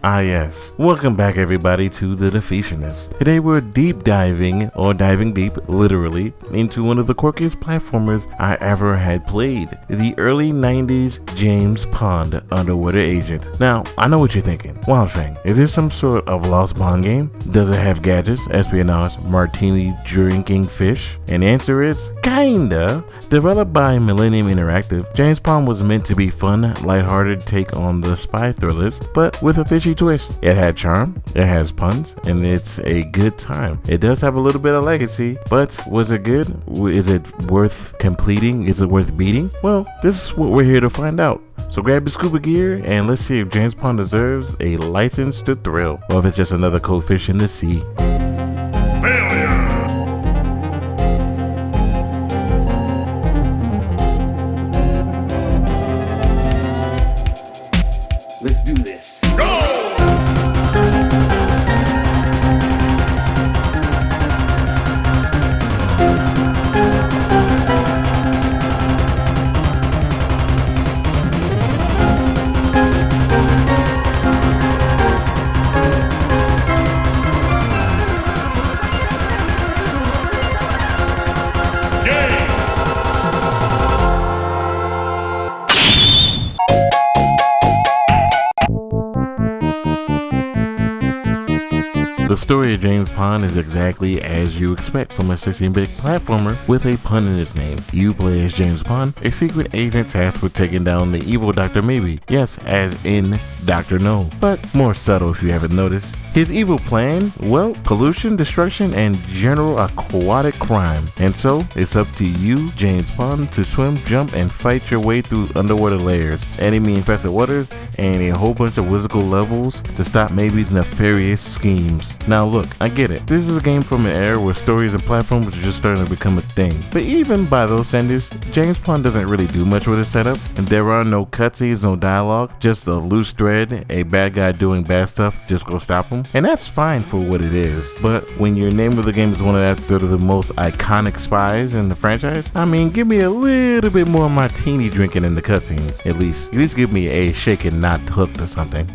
Ah yes, welcome back everybody to the Defeationist. Today we're deep diving, or diving deep, literally, into one of the quirkiest platformers I ever had played. The early 90s James Pond Underwater Agent. Now, I know what you're thinking. Wild Fang, is this some sort of Lost Bond game? Does it have gadgets, espionage, martini drinking fish? And the answer is, kinda. Developed by Millennium Interactive, James Pond was meant to be fun, lighthearted take on the spy thrillers, but with a fishy twist. It had charm, it has puns, and it's a good time. It does have a little bit of legacy, but was it good? Is it worth completing? Is it worth beating? Well, this is what we're here to find out. So grab your scuba gear and let's see if James Pond deserves a license to thrill, or if it's just another cold fish in the sea. Let's do this. Go! The story of James Pond is exactly as you expect from a 16-bit platformer with a pun in its name. You play as James Pond, a secret agent tasked with taking down the evil Dr. Maybe. Yes, as in Dr. No, but more subtle if you haven't noticed. His evil plan? Well, pollution, destruction, and general aquatic crime. And so, it's up to you, James Pond, to swim, jump, and fight your way through underwater layers, enemy-infested waters, and a whole bunch of whimsical levels to stop Maybe's nefarious schemes. Now look, I get it. This is a game from an era where stories and platforms are just starting to become a thing. But even by those standards, James Pond doesn't really do much with his setup, and there are no cutscenes, no dialogue, just a loose thread, a bad guy doing bad stuff, just go stop him. And that's fine for what it is. But when your name of the game is one of the most iconic spies in the franchise, I mean, give me a little bit more martini drinking in the cutscenes. At least give me a shake and not hooked or something.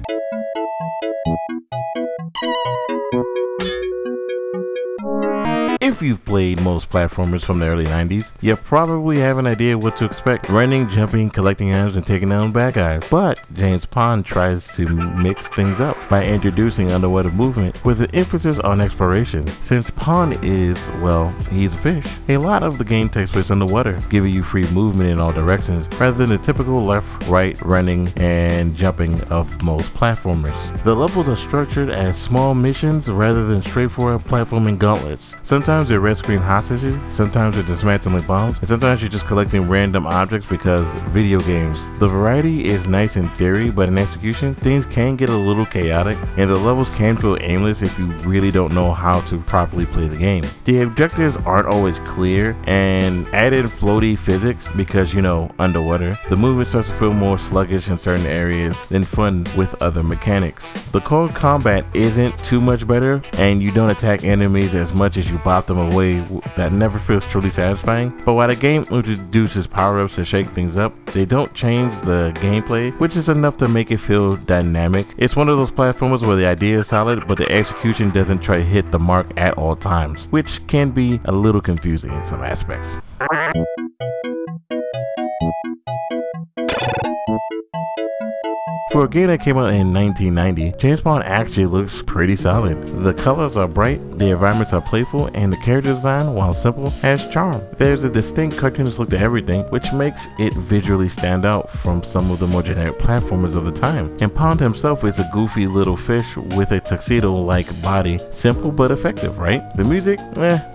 If you've played most platformers from the early 90s, you probably have an idea what to expect. Running, jumping, collecting items, and taking down bad guys. But James Pond tries to mix things up by introducing underwater movement with an emphasis on exploration. Since Pond is, well, he's a fish, a lot of the game takes place underwater, giving you free movement in all directions rather than the typical left, right, running, and jumping of most platformers. The levels are structured as small missions rather than straightforward platforming gauntlets. Sometimes they're red screen hostages, sometimes they're dismantling bombs, and sometimes you're just collecting random objects because video games. The variety is nice in theory, but in execution, things can get a little chaotic, and the levels can feel aimless if you really don't know how to properly play the game. The objectives aren't always clear, and add in floaty physics because, you know, underwater, the movement starts to feel more sluggish in certain areas than fun with other mechanics. The core combat isn't too much better, and you don't attack enemies as much as you bop them away. That never feels truly satisfying. But while the game introduces power-ups to shake things up, they don't change the gameplay, which is enough to make it feel dynamic. It's one of those platformers where the idea is solid, but the execution doesn't try to hit the mark at all times, which can be a little confusing in some aspects. For a game that came out in 1990, James Pond actually looks pretty solid. The colors are bright, the environments are playful, and the character design, while simple, has charm. There's a distinct cartoonish look to everything, which makes it visually stand out from some of the more generic platformers of the time. And Pond himself is a goofy little fish with a tuxedo-like body. Simple but effective, right? The music,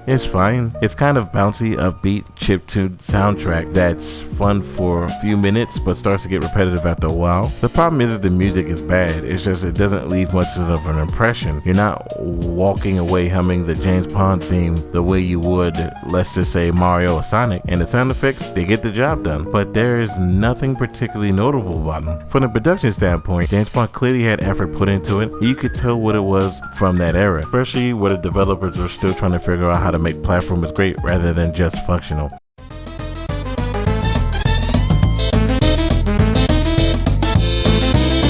it's fine. It's kind of bouncy, upbeat, chiptune soundtrack that's fun for a few minutes but starts to get repetitive after a while. The problem is that the music is bad, it's just it doesn't leave much of an impression. You're not walking away humming the James Pond theme the way you would, let's just say, Mario or Sonic, and the sound effects, they get the job done, but there is nothing particularly notable about them. From the production standpoint, James Pond clearly had effort put into it. You could tell what it was from that era, especially where the developers were still trying to figure out how to make platformers great rather than just functional.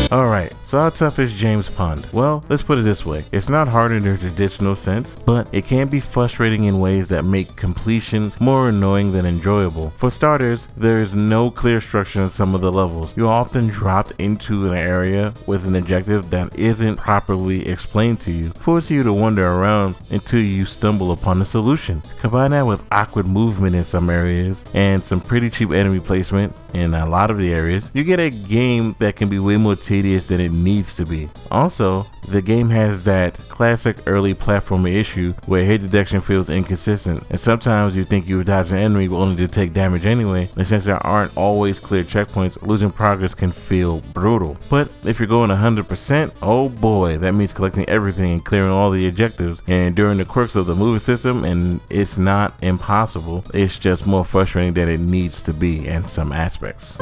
Alright, So how tough is James Pond? Well, let's put it this way. It's not hard in the traditional sense, but it can be frustrating in ways that make completion more annoying than enjoyable. For starters, there is no clear structure in some of the levels. You're often dropped into an area with an objective that isn't properly explained to you, forcing you to wander around until you stumble upon a solution. Combine that with awkward movement in some areas and some pretty cheap enemy placement in a lot of the areas, you get a game that can be way more tedious than it needs to be. Also, the game has that classic early platformer issue where hit detection feels inconsistent, and sometimes you think you dodge an enemy but only to take damage anyway, and since there aren't always clear checkpoints, losing progress can feel brutal. But if you're going 100%, oh boy, that means collecting everything and clearing all the objectives and enduring the quirks of the moving system, and it's not impossible, it's just more frustrating than it needs to be in some aspects.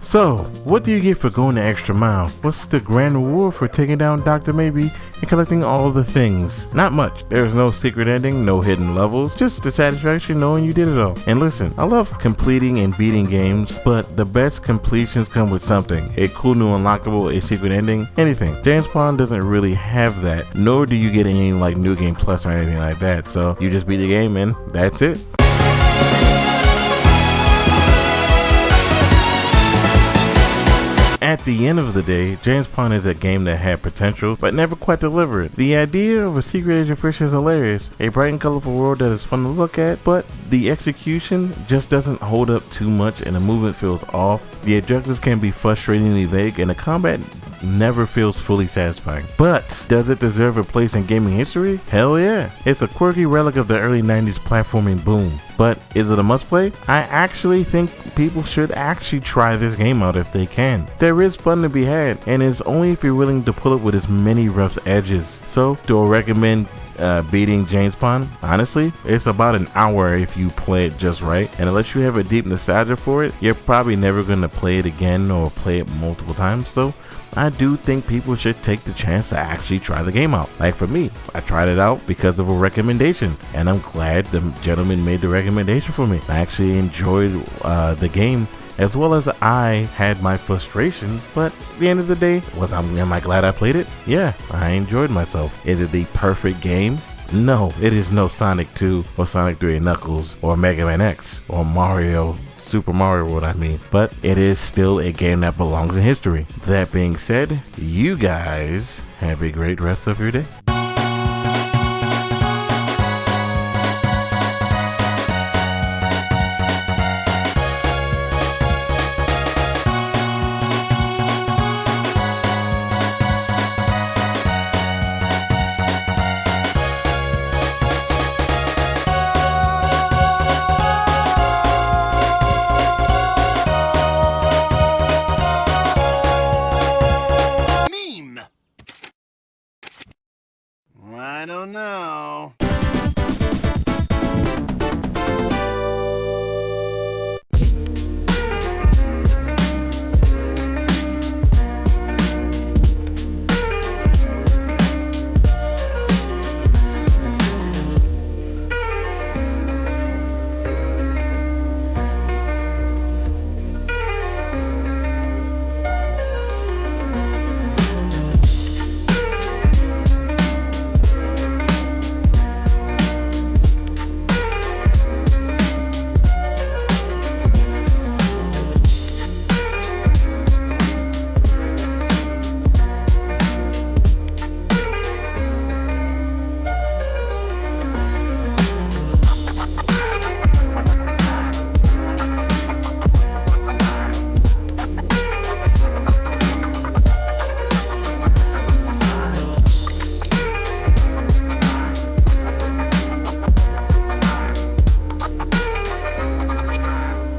So, what do you get for going the extra mile? What's the grand reward for taking down Dr. Maybe and collecting all the things? Not much. There's no secret ending, no hidden levels, just the satisfaction knowing you did it all. And listen, I love completing and beating games, but the best completions come with something. A cool new unlockable, a secret ending, anything. James Pond doesn't really have that, nor do you get any like New Game Plus or anything like that. So you just beat the game and that's it. At the end of the day, James Pond is a game that had potential, but never quite delivered. The idea of a secret agent fish is hilarious, a bright and colorful world that is fun to look at, but the execution just doesn't hold up too much and the movement feels off. The objectives can be frustratingly vague and the combat never feels fully satisfying. But does it deserve a place in gaming history? Hell yeah. It's a quirky relic of the early 90s platforming boom. But is it a must play? I actually think people should actually try this game out if they can. There is fun to be had, and it's only if you're willing to pull it with as many rough edges. So do I recommend beating James Pond? Honestly, it's about an hour if you play it just right, and unless you have a deep nostalgia for it, you're probably never going to play it again or play it multiple times. So I do think people should take the chance to actually try the game out. Like for me, I tried it out because of a recommendation, and I'm glad the gentleman made the recommendation for me. I actually enjoyed the game as well as I had my frustrations, but at the end of the day, am I glad I played it? Yeah, I enjoyed myself. Is it the perfect game? No, it is no Sonic 2 or Sonic 3 and Knuckles or Mega Man X or Super Mario World, I mean, but it is still a game that belongs in history. That being said, you guys have a great rest of your day.